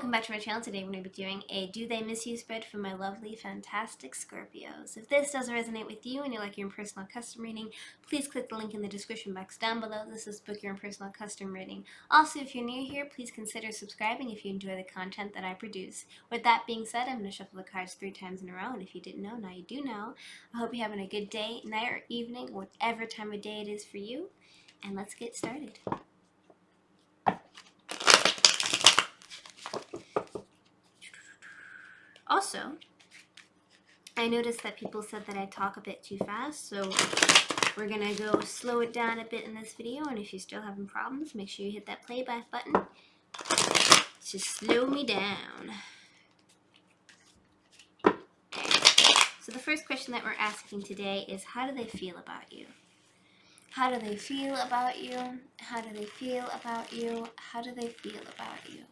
Welcome back to my channel. Today we're going to be doing a Do They Miss You spread for my lovely, fantastic Scorpios. If this does resonate with you and you like your own personal custom reading, please click the link in the description box down below. This is Book Your Own Personal Custom Reading. Also, if you're new here, please consider subscribing if you enjoy the content that I produce. With that being said, I'm going to shuffle the cards 3 times in a row, and if you didn't know, now you do know. I hope you're having a good day, night, or evening, whatever time of day it is for you, and let's get started. Also, I noticed that people said that I talk a bit too fast, so we're gonna go slow it down a bit in this video, and if you're still having problems, make sure you hit that playback button to slow me down. Okay. So the first question that we're asking today is, how do they feel about you? How do they feel about you? How do they feel about you? How do they feel about you?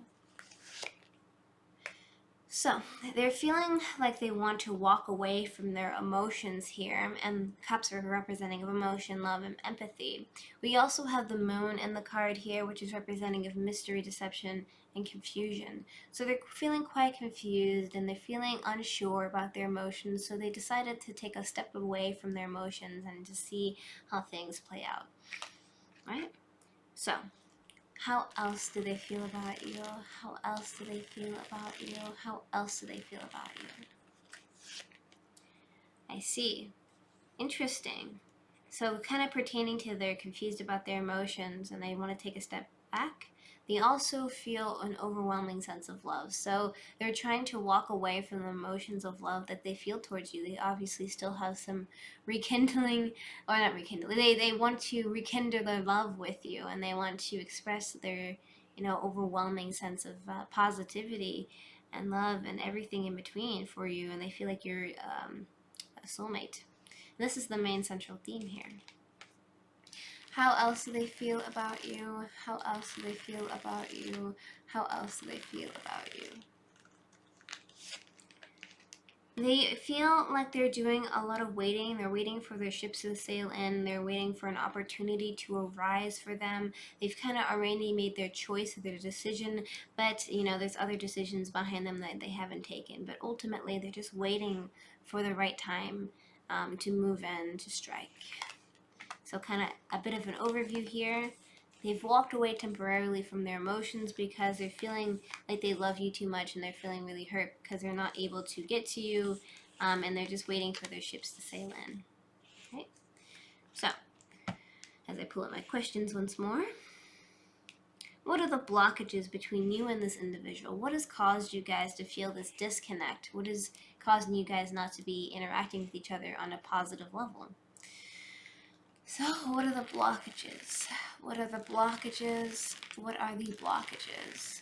So, they're feeling like they want to walk away from their emotions here, and cups are representing of emotion, love, and empathy. We also have the moon in the card here, which is representing of mystery, deception, and confusion. So they're feeling quite confused, and they're feeling unsure about their emotions, so they decided to take a step away from their emotions and to see how things play out. Right? So, how else do they feel about you? How else do they feel about you? How else do they feel about you? I see. Interesting. So kind of pertaining to they're confused about their emotions and they want to take a step back. They also feel an overwhelming sense of love. So they're trying to walk away from the emotions of love that they feel towards you. They obviously still have some rekindling, or not rekindling, they want to rekindle their love with you, and they want to express their, overwhelming sense of positivity and love and everything in between for you, and they feel like you're a soulmate. This is the main central theme here. How else do they feel about you? How else do they feel about you? How else do they feel about you? They feel like they're doing a lot of waiting. They're waiting for their ships to sail in. They're waiting for an opportunity to arise for them. They've kind of already made their choice, their decision, but, there's other decisions behind them that they haven't taken. But ultimately, they're just waiting for the right time to move in, to strike. So kind of a bit of an overview here. They've walked away temporarily from their emotions because they're feeling like they love you too much, and they're feeling really hurt because they're not able to get to you, and they're just waiting for their ships to sail in. Okay? So, as I pull up my questions once more, what are the blockages between you and this individual? What has caused you guys to feel this disconnect? What is causing you guys not to be interacting with each other on a positive level? So, what are the blockages? What are the blockages? What are the blockages?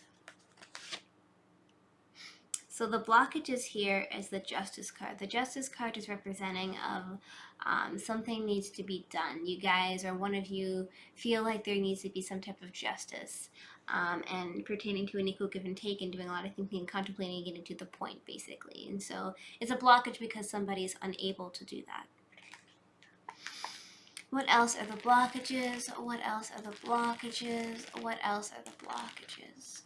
So the blockages here is the Justice card. The Justice card is representing of something needs to be done. You guys, or one of you, feel like there needs to be some type of justice, and pertaining to an equal give and take, and doing a lot of thinking and contemplating and getting to the point, basically. And so it's a blockage because somebody is unable to do that. What else are the blockages? What else are the blockages? What else are the blockages?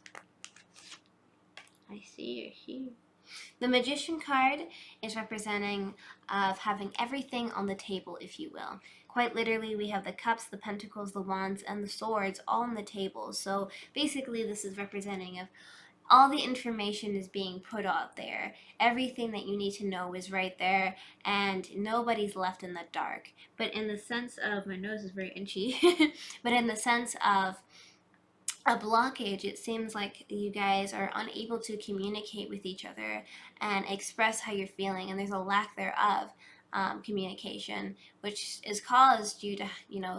I see. The Magician card is representing of having everything on the table, if you will. Quite literally, we have the cups, the pentacles, the wands, and the swords all on the table. So basically, this is representing of all the information is being put out there. Everything that you need to know is right there, and nobody's left in the dark. But in the sense of, my nose is very itchy, but in the sense of a blockage, it seems like you guys are unable to communicate with each other and express how you're feeling, and there's a lack thereof. Communication, which has caused you to,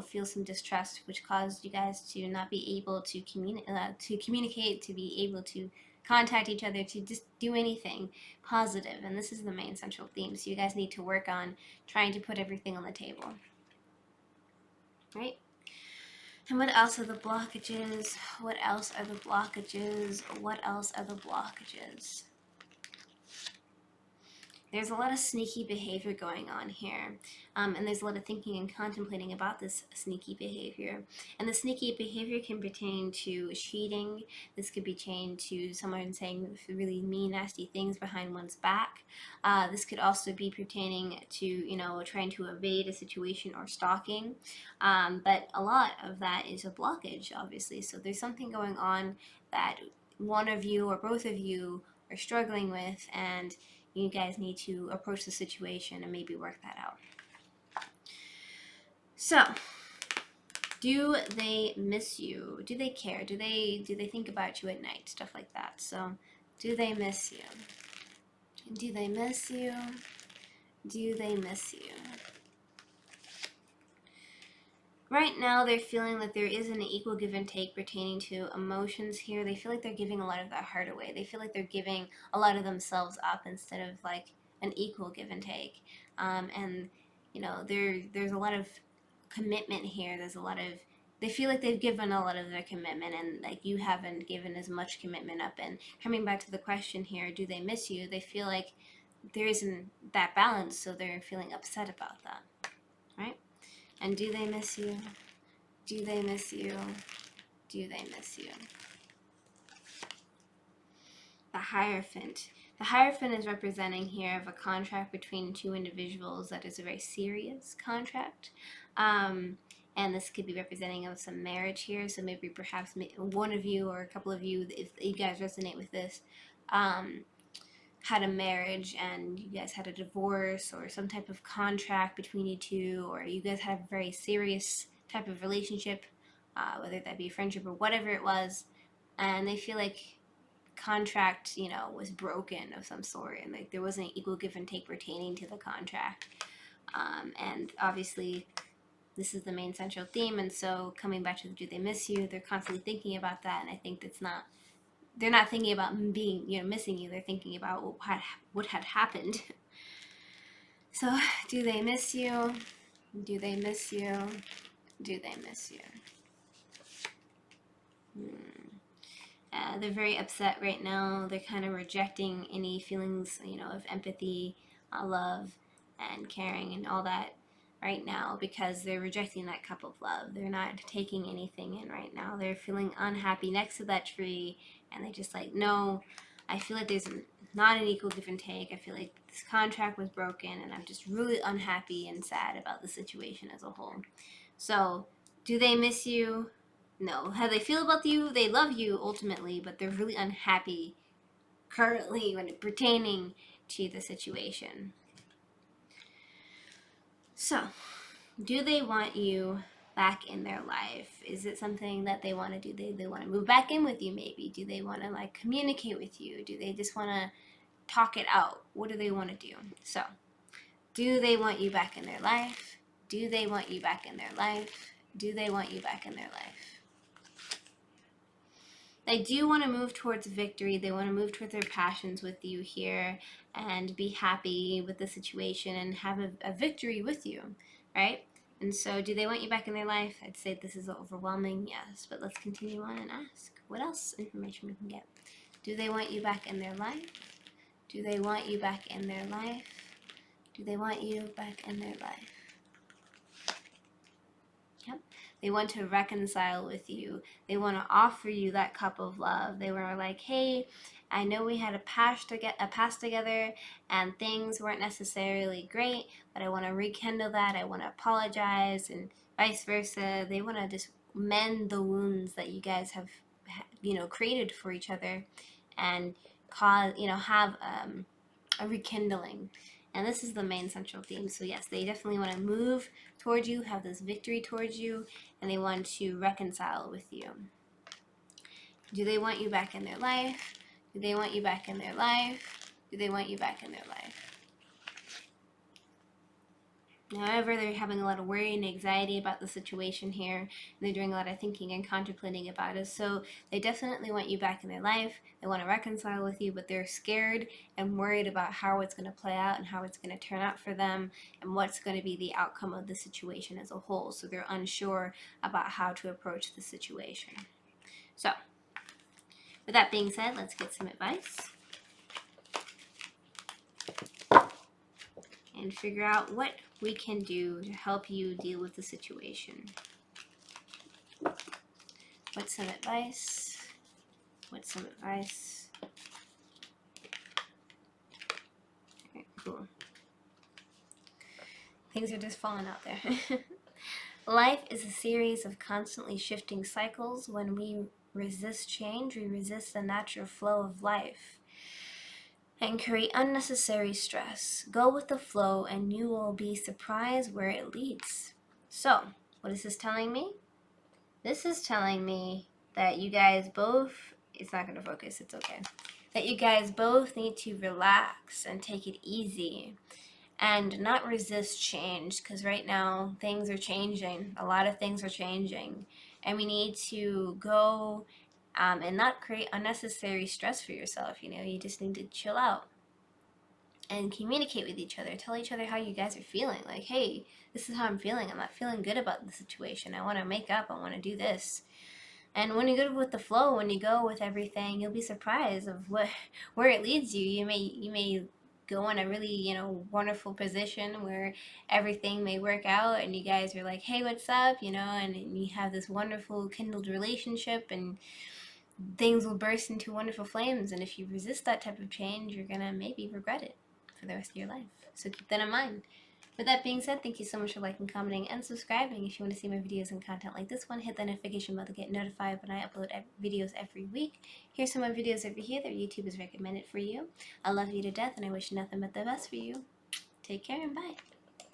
feel some distrust, which caused you guys to not be able to communicate, to be able to contact each other, to just do anything positive. And this is the main central theme. So you guys need to work on trying to put everything on the table, right? And what else are the blockages? What else are the blockages? What else are the blockages? there's a lot of sneaky behavior going on here. And there's a lot of thinking and contemplating about this sneaky behavior. And the sneaky behavior can pertain to cheating. This could pertain to someone saying really mean, nasty things behind one's back. This could also be pertaining to, you know, trying to evade a situation or stalking. But a lot of that is a blockage, obviously. So there's something going on that one of you or both of you are struggling with, and you guys need to approach the situation and maybe work that out. So, do they miss you? Do they care? Do they think about you at night? Stuff like that. So, do they miss you? Do they miss you? Do they miss you? Right now, they're feeling that there is an equal give and take pertaining to emotions here. They feel like they're giving a lot of their heart away. They feel like they're giving a lot of themselves up instead of like an equal give and take. And you know, there's a lot of commitment here. There's a lot of, they feel like they've given a lot of their commitment, and like you haven't given as much commitment up. And coming back to the question here, do they miss you? They feel like there isn't that balance, so they're feeling upset about that, right? And do they miss you? Do they miss you? Do they miss you? The Hierophant. The Hierophant is representing here of a contract between two individuals that is a very serious contract. And this could be representing of some marriage here. So maybe perhaps one of you or a couple of you, if you guys resonate with this, had a marriage and you guys had a divorce or some type of contract between you two, or you guys had a very serious type of relationship, whether that be friendship or whatever it was, and they feel like contract, you know, was broken of some sort, and like there wasn't equal give and take pertaining to the contract. And obviously this is the main central theme, and so coming back to the do they miss you, they're constantly thinking about that, and I think that's not, they're not thinking about being, you know, missing you. They're thinking about what had happened. So, do they miss you? Do they miss you? Do they miss you? They're very upset right now. They're kind of rejecting any feelings, you know, of empathy, love, and caring, and all that right now, because they're rejecting that cup of love. They're not taking anything in right now. They're feeling unhappy next to that tree, and they're just like, no, I feel like there's not an equal give and take. I feel like this contract was broken, and I'm just really unhappy and sad about the situation as a whole. So, do they miss you? No. How they feel about you? They love you ultimately, but they're really unhappy currently when it pertaining to the situation. So, do they want you back in their life? Is it something that they want to do? They want to move back in with you maybe? Do they want to like communicate with you? Do they just want to talk it out? What do they want to do? So, do they want you back in their life? Do they want you back in their life? Do they want you back in their life? They do want to move towards victory. They want to move towards their passions with you here and be happy with the situation and have a victory with you, right? And so, do they want you back in their life? I'd say this is overwhelming, yes, but let's continue on and ask what else information we can get. Do they want you back in their life? Do they want you back in their life? Do they want you back in their life? Yep. They want to reconcile with you. They want to offer you that cup of love. They were like, hey, I know we had a past together and things weren't necessarily great, but I want to rekindle that. I want to apologize, and vice versa. They want to just mend the wounds that you guys have, you know, created for each other, and cause, you know, have a rekindling. And this is the main central theme. So yes, they definitely want to move towards you, have this victory towards you, and they want to reconcile with you. Do they want you back in their life? Do they want you back in their life? Do they want you back in their life? However, they're having a lot of worry and anxiety about the situation here, and they're doing a lot of thinking and contemplating about it. So they definitely want you back in their life. They want to reconcile with you, but they're scared and worried about how it's going to play out and how it's going to turn out for them and what's going to be the outcome of the situation as a whole. So they're unsure about how to approach the situation. So, with that being said, let's get some advice. and figure out what we can do to help you deal with the situation. What's some advice? What's some advice? Okay, cool. Things are just falling out there. Life is a series of constantly shifting cycles. When we resist change, we resist the natural flow of life and create unnecessary stress. Go with the flow and you will be surprised where it leads. So, what is this telling me? This is telling me that you guys both, it's not going to focus, it's okay. That you guys both need to relax and take it easy and not resist change, because right now things are changing. A lot of things are changing. And we need to go and not create unnecessary stress for yourself. You just need to chill out and communicate with each other. Tell each other how you guys are feeling. Like, hey, this is how I'm feeling. I'm not feeling good about the situation. I want to make up. I want to do this. And when you go with the flow, when you go with everything, you'll be surprised of where it leads you. You may go in a really, wonderful position where everything may work out and you guys are like, hey, what's up? And you have this wonderful kindled relationship and things will burst into wonderful flames. And if you resist that type of change, you're gonna maybe regret it for the rest of your life. So keep that in mind. With that being said, thank you so much for liking, commenting, and subscribing. If you want to see my videos and content like this one, hit the notification bell to get notified when I upload videos every week. Here's some of my videos over here that YouTube has recommended for you. I love you to death, and I wish nothing but the best for you. Take care and bye.